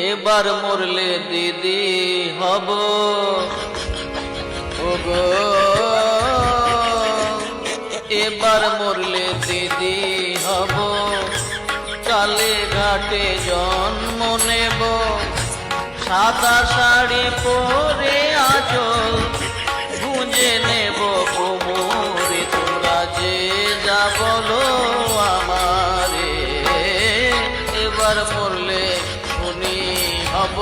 এবার মরলে দিদি হব ওগো, এবার মরলে দিদি হব, কালে ঘাটে জন্ম নেব, সাদা শাড়ি পরে আঁচল গুঁজে নেব কোমরে। তোমরা যে যা বলো আমারে, এবার মরলে খুনি হব,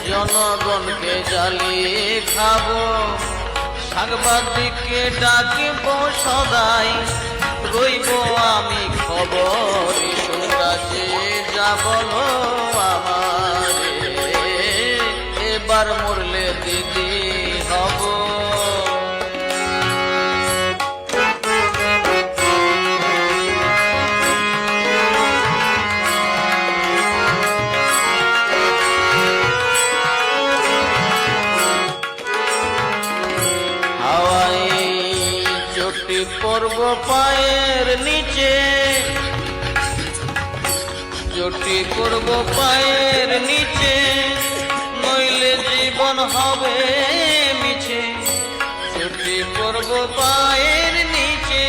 জনগণকে জ্বালিয়ে খাবো, সাংবাদিককে ডাকিব সদাই, রইব আমি খবর। তোমরা যে যা বলো আমারে, এবার মরলে দিদি হব। চটি পরব পায়ের নিচে, চটি পরব পায়ের নিচে, নইলে জীবন হবে মিছে। চটি পরব পায়ের নিচে,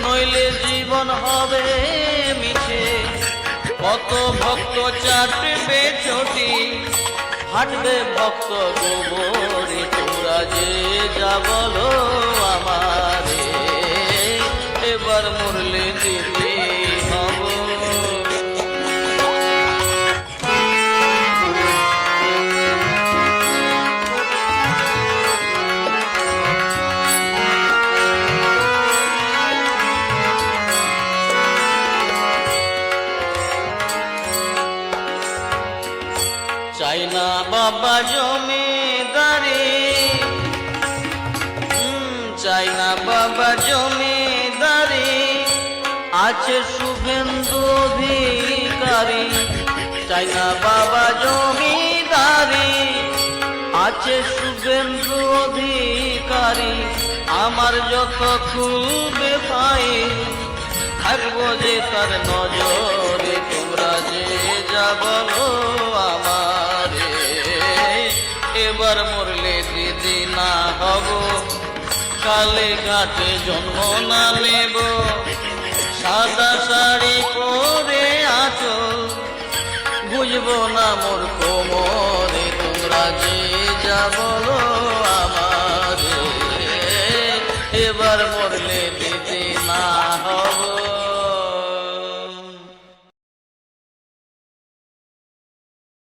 নইলে জীবন হবে মিছে। কত ভক্ত চাটবে চটি, হাঁটবে ভক্ত গোবরে। তোমরা যে যা বলো আমারে, এবার মরলে দিদি হব। চাই না বাবা জমিদারি, চাই না বাবা জমিদারি, আছে শুভেন্দু অধিকারী। চাই না বাবা জমিদারি, আছে শুভেন্দু অধিকারী। আমার যত খুলবে ফাইল, থাকবো যে তার নজরে। তোমরা যে যা বলো আমারে, এবার মরলে দিদি না হব, কালে ঘাটে জন্ম না নেব, সাদা শাড়ি পরে আঁচল বুঝবো না মোর কোমরে। তোমরা যে যা বলো আমার